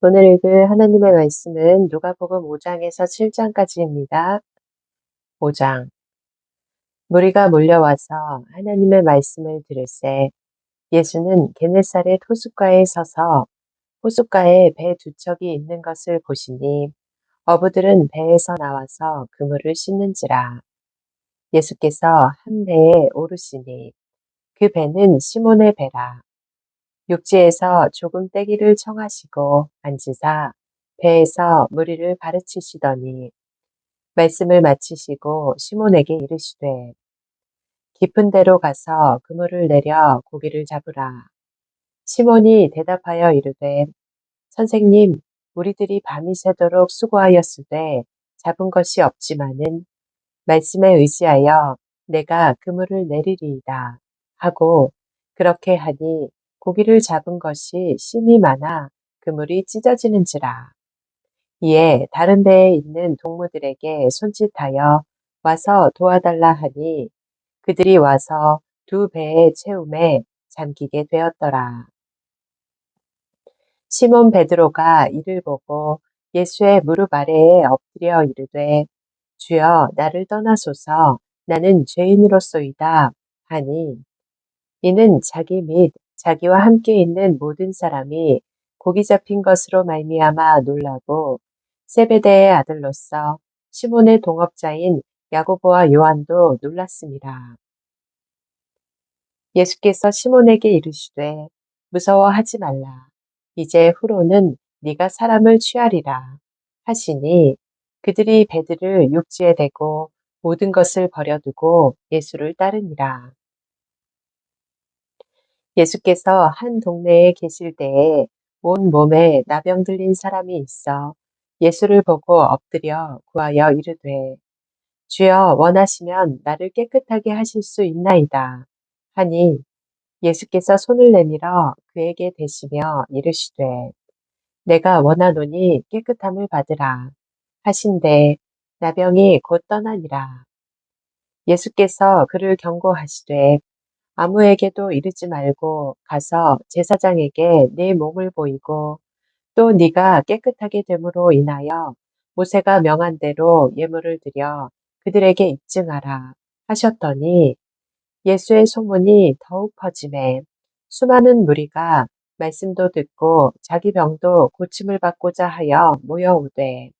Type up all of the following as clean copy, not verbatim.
오늘 읽을 하나님의 말씀은 누가복음 5장에서 7장까지입니다. 5장. 무리가 몰려와서 하나님의 말씀을 들을새 예수는 게네사렛 호숫가에 서서 호숫가에 배 두 척이 있는 것을 보시니 어부들은 배에서 나와서 그물을 씻는지라. 예수께서 한 배에 오르시니 그 배는 시몬의 배라. 육지에서 조금 떼기를 청하시고 앉으사 배에서 무리를 가르치시더니 말씀을 마치시고 시몬에게 이르시되 깊은 데로 가서 그물을 내려 고기를 잡으라. 시몬이 대답하여 이르되 선생님, 우리들이 밤이 새도록 수고하였으되 잡은 것이 없지만은 말씀에 의지하여 내가 그물을 내리리이다 하고 그렇게 하니 고기를 잡은 것이 심이 많아 그물이 찢어지는지라. 이에 다른 배에 있는 동무들에게 손짓하여 와서 도와달라 하니 그들이 와서 두 배의 채움에 잠기게 되었더라. 시몬 베드로가 이를 보고 예수의 무릎 아래에 엎드려 이르되 주여 나를 떠나소서 나는 죄인으로소이다 하니 이는 자기 및 자기와 함께 있는 모든 사람이 고기 잡힌 것으로 말미암아 놀라고 세베대의 아들로서 시몬의 동업자인 야고보와 요한도 놀랐습니다. 예수께서 시몬에게 이르시되 무서워하지 말라. 이제 후로는 네가 사람을 취하리라 하시니 그들이 배들을 육지에 대고 모든 것을 버려두고 예수를 따르니라. 예수께서 한 동네에 계실 때에 온 몸에 나병 들린 사람이 있어 예수를 보고 엎드려 구하여 이르되 주여 원하시면 나를 깨끗하게 하실 수 있나이다 하니 예수께서 손을 내밀어 그에게 대시며 이르시되 내가 원하노니 깨끗함을 받으라 하신대 나병이 곧 떠나니라. 예수께서 그를 경고하시되 아무에게도 이르지 말고 가서 제사장에게 네 몸을 보이고 또 네가 깨끗하게 됨으로 인하여 모세가 명한 대로 예물을 드려 그들에게 입증하라 하셨더니 예수의 소문이 더욱 퍼지매 수많은 무리가 말씀도 듣고 자기 병도 고침을 받고자 하여 모여오되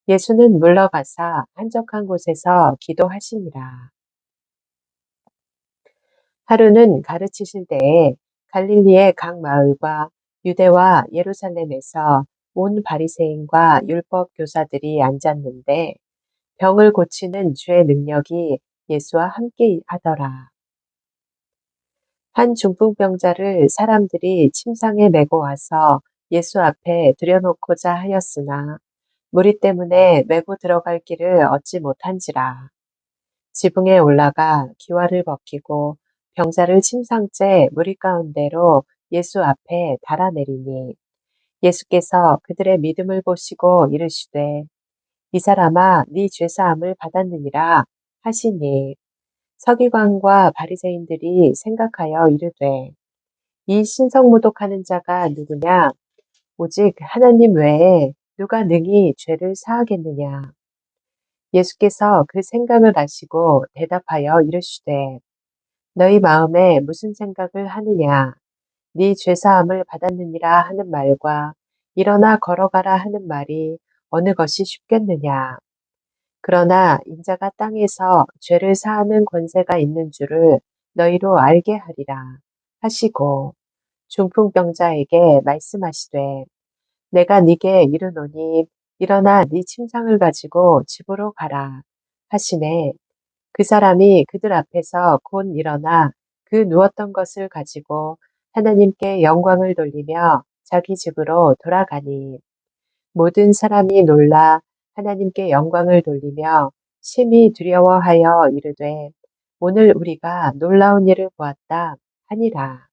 예수는 물러가사 한적한 곳에서 기도하시니라. 하루는 가르치실 때에 갈릴리의 각 마을과 유대와 예루살렘에서 온 바리새인과 율법 교사들이 앉았는데 병을 고치는 주의 능력이 예수와 함께 하더라. 한 중풍병자를 사람들이 침상에 메고 와서 예수 앞에 들여놓고자 하였으나 무리 때문에 메고 들어갈 길을 얻지 못한지라. 지붕에 올라가 기와를 벗기고 병자를 침상째 무리 가운데로 예수 앞에 달아내리니 예수께서 그들의 믿음을 보시고 이르시되 이 사람아 네 죄사함을 받았느니라 하시니 서기관과 바리새인들이 생각하여 이르되 이 신성모독하는 자가 누구냐 오직 하나님 외에 누가 능히 죄를 사하겠느냐. 예수께서 그 생각을 아시고 대답하여 이르시되 너희 마음에 무슨 생각을 하느냐 네 죄사함을 받았느니라 하는 말과 일어나 걸어가라 하는 말이 어느 것이 쉽겠느냐. 그러나 인자가 땅에서 죄를 사하는 권세가 있는 줄을 너희로 알게 하리라 하시고 중풍병자에게 말씀하시되 내가 네게 이르노니 일어나 네 침상을 가지고 집으로 가라 하시매 그 사람이 그들 앞에서 곧 일어나 그 누웠던 것을 가지고 하나님께 영광을 돌리며 자기 집으로 돌아가니 모든 사람이 놀라 하나님께 영광을 돌리며 심히 두려워하여 이르되 오늘 우리가 놀라운 일을 보았다 하니라.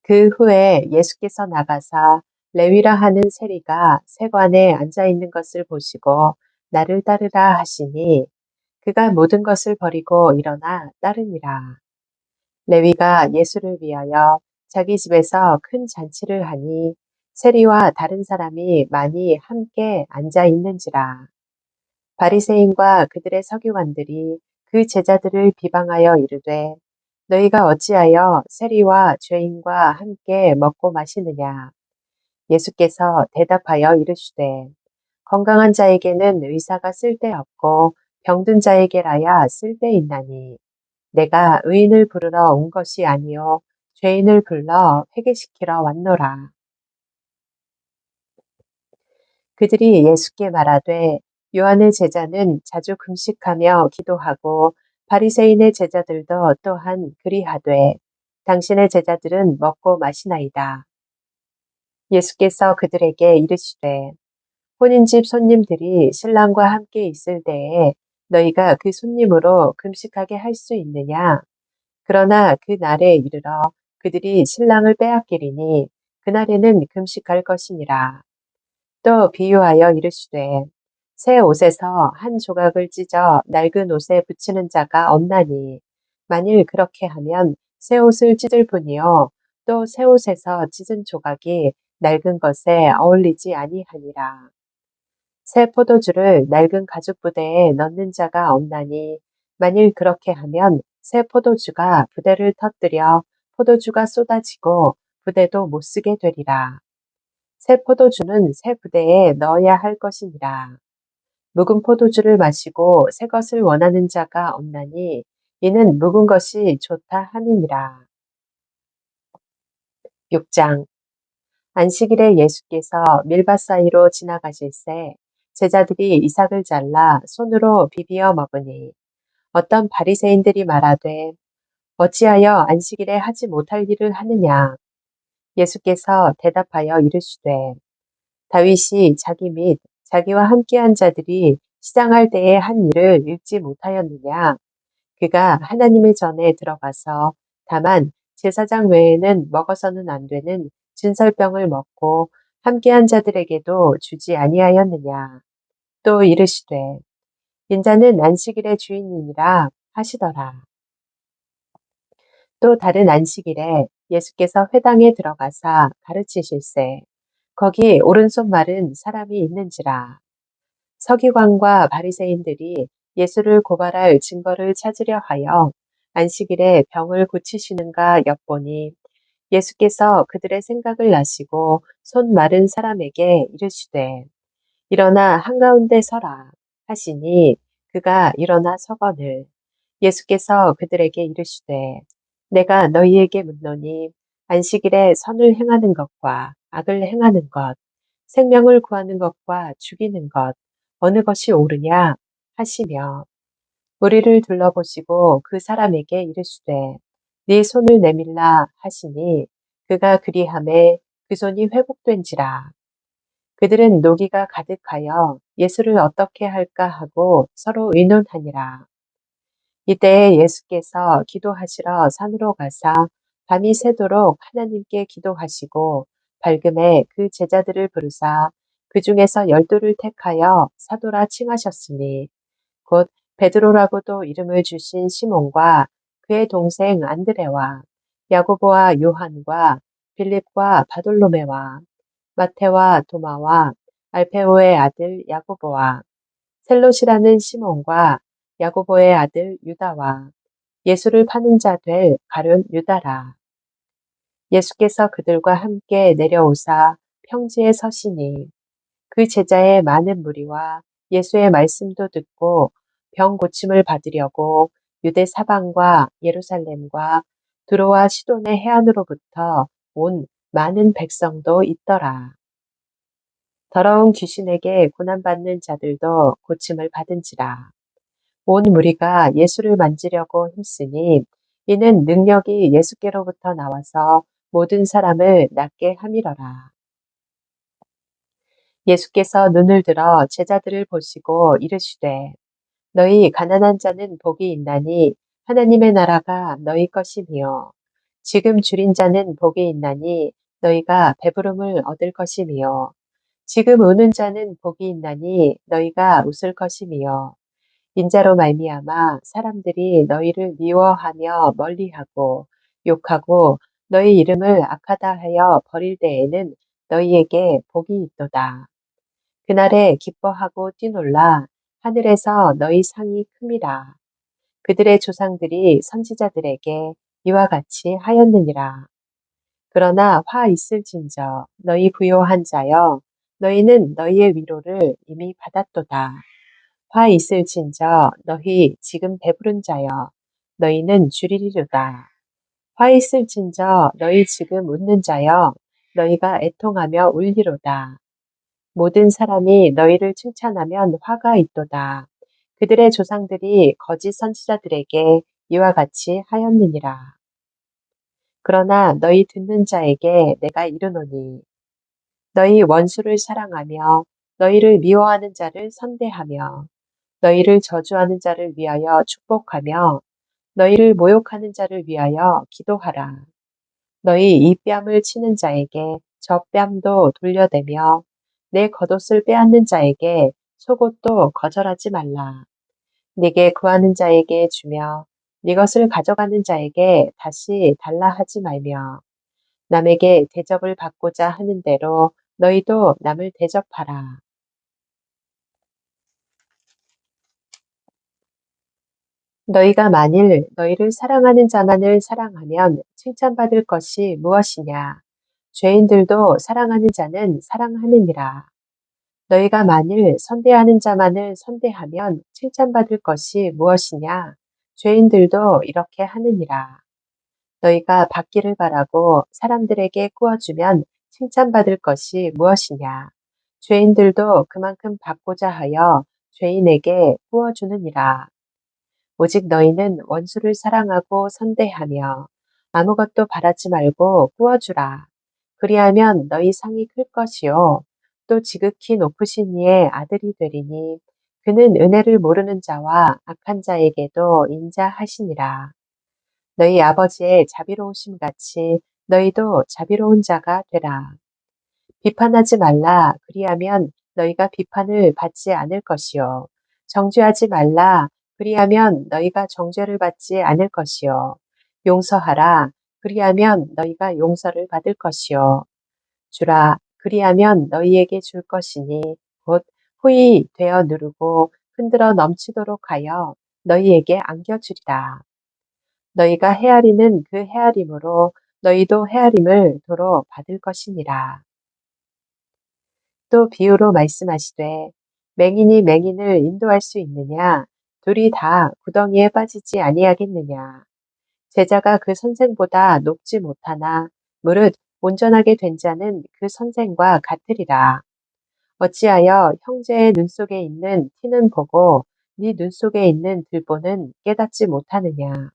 그 후에 예수께서 나가사 레위라 하는 세리가 세관에 앉아 있는 것을 보시고 나를 따르라 하시니 그가 모든 것을 버리고 일어나 따르니라. 레위가 예수를 위하여 자기 집에서 큰 잔치를 하니 세리와 다른 사람이 많이 함께 앉아 있는지라. 바리새인과 그들의 서기관들이 그 제자들을 비방하여 이르되 너희가 어찌하여 세리와 죄인과 함께 먹고 마시느냐. 예수께서 대답하여 이르시되 건강한 자에게는 의사가 쓸데없고 병든 자에게라야 쓸데있나니 내가 의인을 부르러 온 것이 아니요 죄인을 불러 회개시키러 왔노라. 그들이 예수께 말하되 요한의 제자는 자주 금식하며 기도하고 바리새인의 제자들도 또한 그리하되 당신의 제자들은 먹고 마시나이다. 예수께서 그들에게 이르시되 혼인집 손님들이 신랑과 함께 있을 때에 너희가 그 손님으로 금식하게 할 수 있느냐? 그러나 그 날에 이르러 그들이 신랑을 빼앗기리니 그날에는 금식할 것이니라. 또 비유하여 이르시되 새 옷에서 한 조각을 찢어 낡은 옷에 붙이는 자가 없나니 만일 그렇게 하면 새 옷을 찢을 뿐이요 또 새 옷에서 찢은 조각이 낡은 것에 어울리지 아니하니라. 새 포도주를 낡은 가죽 부대에 넣는 자가 없나니 만일 그렇게 하면 새 포도주가 부대를 터뜨려 포도주가 쏟아지고 부대도 못 쓰게 되리라. 새 포도주는 새 부대에 넣어야 할 것이니라. 묵은 포도주를 마시고 새 것을 원하는 자가 없나니 이는 묵은 것이 좋다 함이니라. 6장 안식일에 예수께서 밀밭 사이로 지나가실새 제자들이 이삭을 잘라 손으로 비비어 먹으니 어떤 바리새인들이 말하되 어찌하여 안식일에 하지 못할 일을 하느냐. 예수께서 대답하여 이르시되 다윗이 자기 및 자기와 함께한 자들이 시장할 때에 한 일을 읽지 못하였느냐. 그가 하나님의 전에 들어가서 다만 제사장 외에는 먹어서는 안 되는 진설병을 먹고 함께한 자들에게도 주지 아니하였느냐. 또 이르시되 인자는 안식일의 주인이니라 하시더라. 또 다른 안식일에 예수께서 회당에 들어가사 가르치실세 거기 오른손 마른 사람이 있는지라. 서기관과 바리새인들이 예수를 고발할 증거를 찾으려 하여 안식일에 병을 고치시는가 엿보니 예수께서 그들의 생각을 아시고 손 마른 사람에게 이르시되 일어나 한가운데 서라 하시니 그가 일어나 서거늘 예수께서 그들에게 이르시되 내가 너희에게 묻노니 안식일에 선을 행하는 것과 악을 행하는 것 생명을 구하는 것과 죽이는 것 어느 것이 옳으냐 하시며 우리를 둘러보시고 그 사람에게 이르시되 네 손을 내밀라 하시니 그가 그리하매 그 손이 회복된지라. 그들은 노기가 가득하여 예수를 어떻게 할까 하고 서로 의논하니라. 이때에 예수께서 기도하시러 산으로 가사 밤이 새도록 하나님께 기도하시고 밝음에 그 제자들을 부르사 그 중에서 12를 택하여 사도라 칭하셨으니 곧 베드로라고도 이름을 주신 시몬과 그의 동생 안드레와 야고보와 요한과 빌립과 바돌로메와 마테와 도마와 알페오의 아들 야고보와 셀롯이라는 시몬과 야고보의 아들 유다와 예수를 파는 자 될 가룟 유다라. 예수께서 그들과 함께 내려오사 평지에 서시니 그 제자의 많은 무리와 예수의 말씀도 듣고 병 고침을 받으려고 유대 사방과 예루살렘과 두로와 시돈의 해안으로부터 온 많은 백성도 있더라. 더러운 귀신에게 고난받는 자들도 고침을 받은지라. 온 무리가 예수를 만지려고 힘쓰니 이는 능력이 예수께로부터 나와서 모든 사람을 낫게 함이러라. 예수께서 눈을 들어 제자들을 보시고 이르시되 너희 가난한 자는 복이 있나니 하나님의 나라가 너희 것이며 지금 줄인 자는 복이 있나니 너희가 배부름을 얻을 것이며 지금 우는 자는 복이 있나니 너희가 웃을 것이며 인자로 말미암아 사람들이 너희를 미워하며 멀리하고 욕하고 너희 이름을 악하다 하여 버릴 때에는 너희에게 복이 있도다. 그날에 기뻐하고 뛰놀라 하늘에서 너희 상이 큼이라. 그들의 조상들이 선지자들에게 이와 같이 하였느니라. 그러나 화 있을진저 너희 부요한 자여 너희는 너희의 위로를 이미 받았도다. 화 있을진저 너희 지금 배부른 자여 너희는 주리리로다. 화 있을진저 너희 지금 웃는 자여 너희가 애통하며 울리로다. 모든 사람이 너희를 칭찬하면 화가 있도다. 그들의 조상들이 거짓 선지자들에게 이와 같이 하였느니라. 그러나 너희 듣는 자에게 내가 이르노니 너희 원수를 사랑하며 너희를 미워하는 자를 선대하며 너희를 저주하는 자를 위하여 축복하며 너희를 모욕하는 자를 위하여 기도하라. 너희 이 뺨을 치는 자에게 저 뺨도 돌려대며 내 겉옷을 빼앗는 자에게 속옷도 거절하지 말라. 네게 구하는 자에게 주며 네 것을 가져가는 자에게 다시 달라 하지 말며 남에게 대접을 받고자 하는 대로 너희도 남을 대접하라. 너희가 만일 너희를 사랑하는 자만을 사랑하면 칭찬받을 것이 무엇이냐? 죄인들도 사랑하는 자는 사랑하느니라. 너희가 만일 선대하는 자만을 선대하면 칭찬받을 것이 무엇이냐? 죄인들도 이렇게 하느니라. 너희가 받기를 바라고 사람들에게 구워주면 칭찬받을 것이 무엇이냐? 죄인들도 그만큼 받고자 하여 죄인에게 구워주느니라. 오직 너희는 원수를 사랑하고 선대하며 아무것도 바라지 말고 구워주라. 그리하면 너희 상이 클 것이요. 또 지극히 높으신 이의 아들이 되리니 그는 은혜를 모르는 자와 악한 자에게도 인자하시니라. 너희 아버지의 자비로우심 같이 너희도 자비로운 자가 되라. 비판하지 말라. 그리하면 너희가 비판을 받지 않을 것이요. 정죄하지 말라. 그리하면 너희가 정죄를 받지 않을 것이요. 용서하라. 그리하면 너희가 용서를 받을 것이요. 주라. 그리하면 너희에게 줄 것이니 곧 후히 되어 누르고 흔들어 넘치도록 하여 너희에게 안겨주리라. 너희가 헤아리는 그 헤아림으로 너희도 헤아림을 도로 받을 것이니라. 또 비유로 말씀하시되 맹인이 맹인을 인도할 수 있느냐? 둘이 다 구덩이에 빠지지 아니하겠느냐? 제자가 그 선생보다 높지 못하나 무릇 온전하게 된 자는 그 선생과 같으리라. 어찌하여 형제의 눈 속에 있는 티는 보고 네 눈 속에 있는 들보는 깨닫지 못하느냐?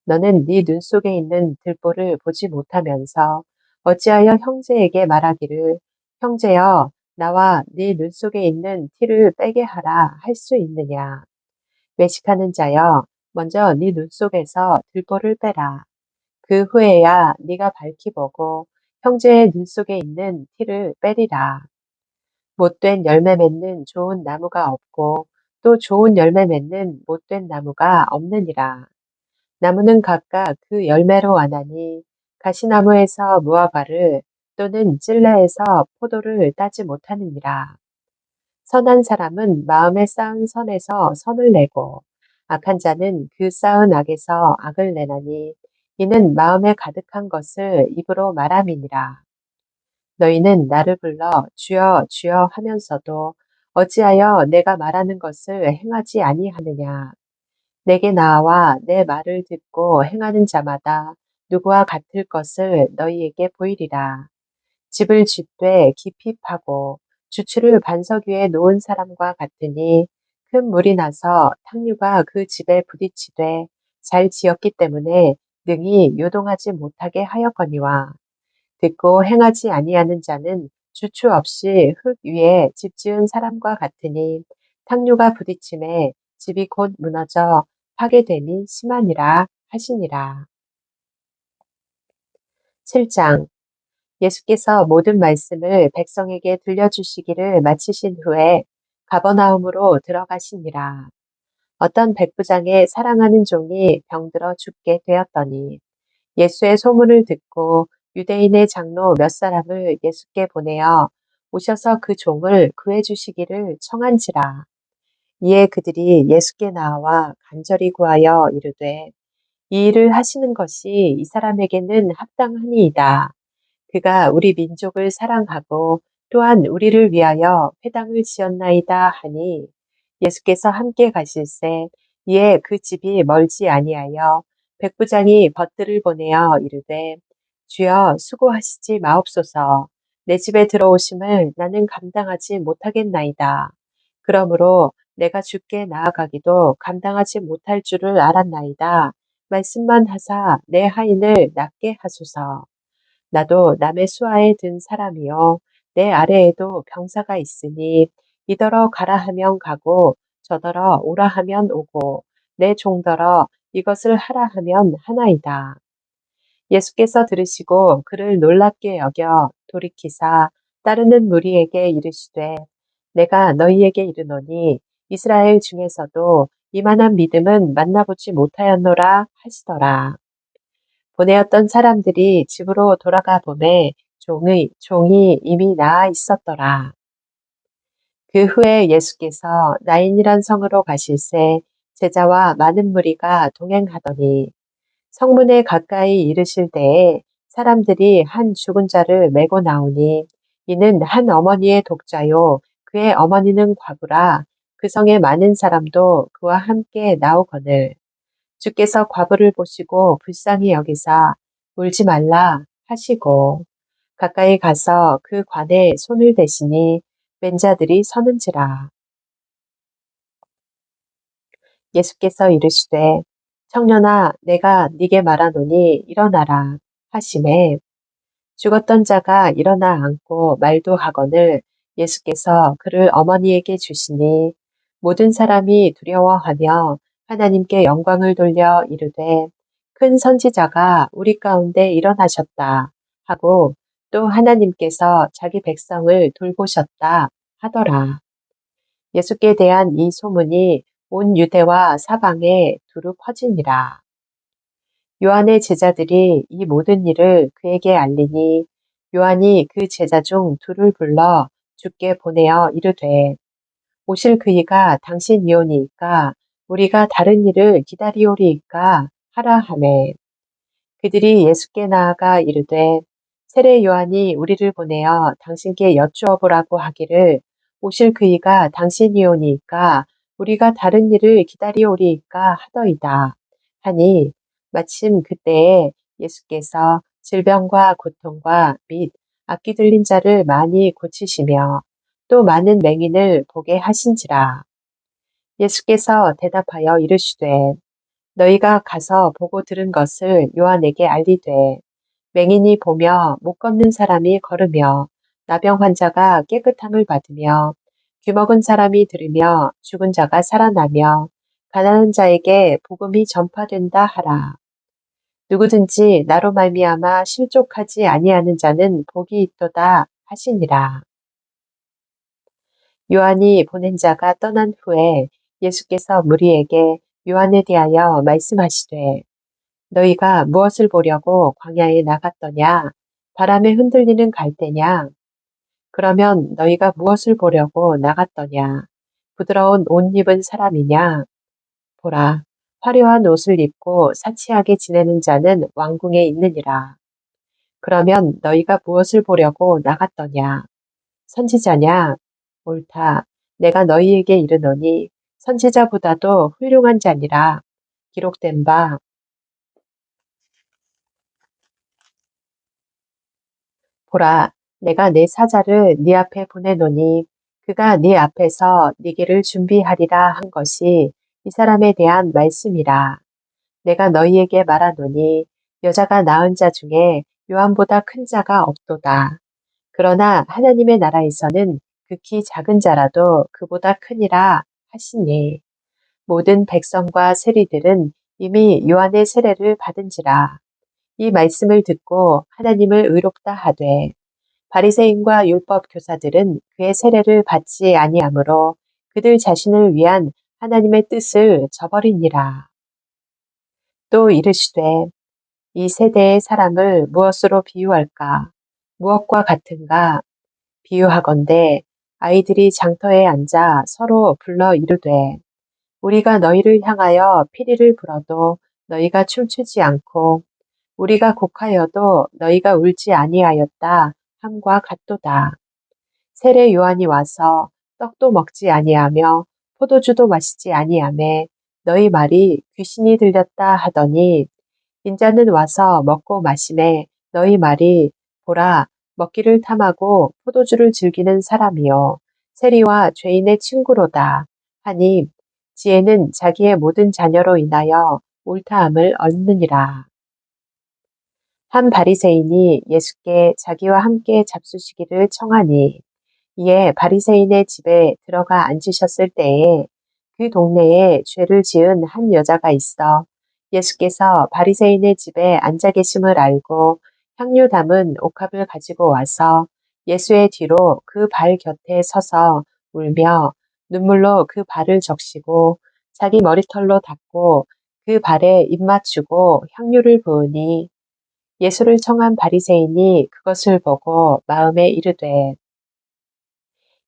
너는 네 눈 속에 있는 들보를 보지 못하면서 어찌하여 형제에게 말하기를 형제여 나와 네 눈 속에 있는 티를 빼게 하라 할 수 있느냐. 외식하는 자여 먼저 네 눈 속에서 들보를 빼라. 그 후에야 네가 밝히 보고 형제의 눈 속에 있는 티를 빼리라. 못된 열매 맺는 좋은 나무가 없고 또 좋은 열매 맺는 못된 나무가 없느니라. 나무는 각각 그 열매로 아나니 가시나무에서 무화과를 또는 찔레에서 포도를 따지 못하느니라. 선한 사람은 마음에 쌓은 선에서 선을 내고 악한 자는 그 쌓은 악에서 악을 내나니 이는 마음에 가득한 것을 입으로 말함이니라. 너희는 나를 불러 주여 주여 하면서도 어찌하여 내가 말하는 것을 행하지 아니하느냐. 내게 나와 내 말을 듣고 행하는 자마다 누구와 같을 것을 너희에게 보이리라. 집을 짓되 깊이 파고 주추를 반석 위에 놓은 사람과 같으니 큰 물이 나서 탕류가 그 집에 부딪히되 잘 지었기 때문에 능히 요동하지 못하게 하였거니와 듣고 행하지 아니하는 자는 주추 없이 흙 위에 집 지은 사람과 같으니 탕류가 부딪힘에 집이 곧 무너져 파괴됨이 심하니라 하시니라. 7장 예수께서 모든 말씀을 백성에게 들려주시기를 마치신 후에 가버나움으로 들어가시니라. 어떤 백부장의 사랑하는 종이 병들어 죽게 되었더니 예수의 소문을 듣고 유대인의 장로 몇 사람을 예수께 보내어 오셔서 그 종을 구해 주시기를 청한지라. 이에 그들이 예수께 나와 간절히 구하여 이르되 이 일을 하시는 것이 이 사람에게는 합당하니이다. 그가 우리 민족을 사랑하고 또한 우리를 위하여 회당을 지었나이다 하니 예수께서 함께 가실새 이에 그 집이 멀지 아니하여 백부장이 벗들을 보내어 이르되 주여 수고하시지 마옵소서. 내 집에 들어오심을 나는 감당하지 못하겠나이다. 그러므로 내가 주께 나아가기도 감당하지 못할 줄을 알았나이다. 말씀만 하사 내 하인을 낫게 하소서. 나도 남의 수하에 든 사람이요 내 아래에도 병사가 있으니 이더러 가라 하면 가고 저더러 오라 하면 오고 내 종더러 이것을 하라 하면 하나이다. 예수께서 들으시고 그를 놀랍게 여겨 돌이키사 따르는 무리에게 이르시되 내가 너희에게 이르노니 이스라엘 중에서도 이만한 믿음은 만나보지 못하였노라 하시더라. 보내었던 사람들이 집으로 돌아가 보매 종이 이미 나아 있었더라. 그 후에 예수께서 나인이란 성으로 가실새 제자와 많은 무리가 동행하더니 성문에 가까이 이르실 때에 사람들이 한 죽은 자를 메고 나오니 이는 한 어머니의 독자요 그의 어머니는 과부라 그 성에 많은 사람도 그와 함께 나오거늘 주께서 과부를 보시고 불쌍히 여기사 울지 말라 하시고 가까이 가서 그 관에 손을 대시니 맨 자들이 서는지라. 예수께서 이르시되 청년아 내가 네게 말하노니 일어나라 하시매 죽었던 자가 일어나 앉고 말도 하거늘 예수께서 그를 어머니에게 주시니 모든 사람이 두려워하며 하나님께 영광을 돌려 이르되 큰 선지자가 우리 가운데 일어나셨다 하고 또 하나님께서 자기 백성을 돌보셨다 하더라. 예수께 대한 이 소문이 온 유대와 사방에 두루 퍼지니라. 요한의 제자들이 이 모든 일을 그에게 알리니 요한이 그 제자 중 둘을 불러 주께 보내어 이르되 오실 그이가 당신이오니이까 우리가 다른 일을 기다리오리이까 하라 하매 그들이 예수께 나아가 이르되 세례 요한이 우리를 보내어 당신께 여쭈어 보라고 하기를 오실 그이가 당신이오니이까 우리가 다른 일을 기다리오리이까 하더이다 하니 마침 그때에 예수께서 질병과 고통과 및 악기 들린 자를 많이 고치시며 또 많은 맹인을 보게 하신지라. 예수께서 대답하여 이르시되 너희가 가서 보고 들은 것을 요한에게 알리되 맹인이 보며 못 걷는 사람이 걸으며 나병 환자가 깨끗함을 받으며 귀먹은 사람이 들으며 죽은 자가 살아나며 가난한 자에게 복음이 전파된다 하라. 누구든지 나로 말미암아 실족하지 아니하는 자는 복이 있도다 하시니라. 요한이 보낸 자가 떠난 후에 예수께서 무리에게 요한에 대하여 말씀하시되 너희가 무엇을 보려고 광야에 나갔더냐? 바람에 흔들리는 갈대냐? 그러면 너희가 무엇을 보려고 나갔더냐? 부드러운 옷 입은 사람이냐? 보라, 화려한 옷을 입고 사치하게 지내는 자는 왕궁에 있느니라. 그러면 너희가 무엇을 보려고 나갔더냐? 선지자냐? 옳다. 내가 너희에게 이르노니 선지자보다도 훌륭한 자니라. 기록된 바 보라, 내가 내 사자를 네 앞에 보내노니 그가 네 앞에서 네 길을 준비하리라 한 것이 이 사람에 대한 말씀이라. 내가 너희에게 말하노니 여자가 낳은 자 중에 요한보다 큰 자가 없도다. 그러나 하나님의 나라에서는 극히 작은 자라도 그보다 크니라 하시니 모든 백성과 세리들은 이미 요한의 세례를 받은지라. 이 말씀을 듣고 하나님을 의롭다 하되 바리새인과 율법 교사들은 그의 세례를 받지 아니하므로 그들 자신을 위한 하나님의 뜻을 저버리니라. 또 이르시되 이 세대의 사람을 무엇으로 비유할까? 무엇과 같은가? 비유하건대 아이들이 장터에 앉아 서로 불러 이르되 우리가 너희를 향하여 피리를 불어도 너희가 춤추지 않고 우리가 곡하여도 너희가 울지 아니하였다 함과 같도다. 세례 요한이 와서 떡도 먹지 아니하며 포도주도 마시지 아니하매 너희 말이 귀신이 들렸다 하더니 인자는 와서 먹고 마시매 너희 말이 보라 먹기를 탐하고 포도주를 즐기는 사람이요 세리와 죄인의 친구로다 하니 지혜는 자기의 모든 자녀로 인하여 옳다함을 얻느니라. 한 바리새인이 예수께 자기와 함께 잡수시기를 청하니 이에 바리새인의 집에 들어가 앉으셨을 때에 그 동네에 죄를 지은 한 여자가 있어 예수께서 바리새인의 집에 앉아 계심을 알고 향유 담은 옥합을 가지고 와서 예수의 뒤로 그 발 곁에 서서 울며 눈물로 그 발을 적시고 자기 머리털로 닦고 그 발에 입 맞추고 향유를 부으니 예수를 청한 바리새인이 그것을 보고 마음에 이르되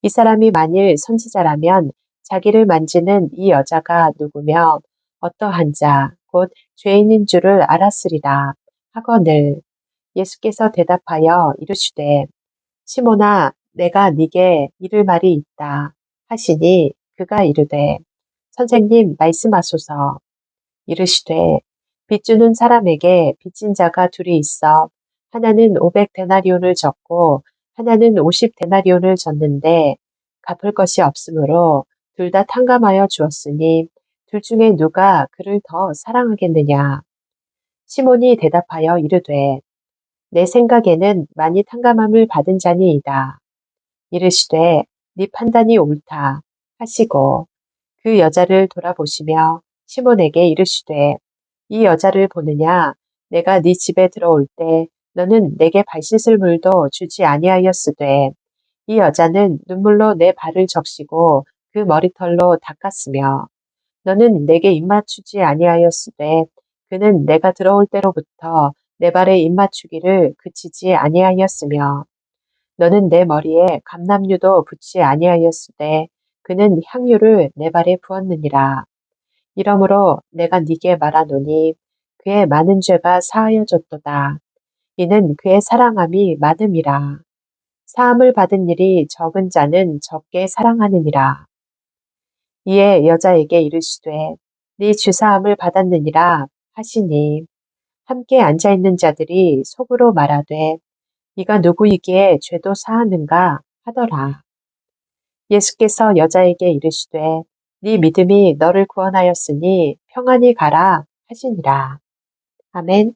이 사람이 만일 선지자라면 자기를 만지는 이 여자가 누구며 어떠한 자, 곧 죄인인 줄을 알았으리라 하거늘 예수께서 대답하여 이르시되 시몬아 내가 네게 이를 말이 있다 하시니 그가 이르되 선생님 말씀하소서 이르시되 빚주는 사람에게 빚진 자가 둘이 있어 하나는 500데나리온을 졌고 하나는 50데나리온을 졌는데 갚을 것이 없으므로 둘 다 탕감하여 주었으니 둘 중에 누가 그를 더 사랑하겠느냐. 시몬이 대답하여 이르되 내 생각에는 많이 탕감함을 받은 자니이다. 이르시되 네 판단이 옳다 하시고 그 여자를 돌아보시며 시몬에게 이르시되 이 여자를 보느냐 내가 네 집에 들어올 때 너는 내게 발 씻을 물도 주지 아니하였으되 이 여자는 눈물로 내 발을 적시고 그 머리털로 닦았으며 너는 내게 입맞추지 아니하였으되 그는 내가 들어올 때로부터 내 발에 입맞추기를 그치지 아니하였으며 너는 내 머리에 감람유도 붓지 아니하였으되 그는 향유를 내 발에 부었느니라. 이러므로 내가 네게 말하노니 그의 많은 죄가 사하여졌도다. 이는 그의 사랑함이 많음이라. 사함을 받은 일이 적은 자는 적게 사랑하느니라. 이에 여자에게 이르시되 네 주사함을 받았느니라 하시니 함께 앉아있는 자들이 속으로 말하되 이가 누구이기에 죄도 사하는가 하더라. 예수께서 여자에게 이르시되 네 믿음이 너를 구원하였으니 평안히 가라 하시니라. 아멘.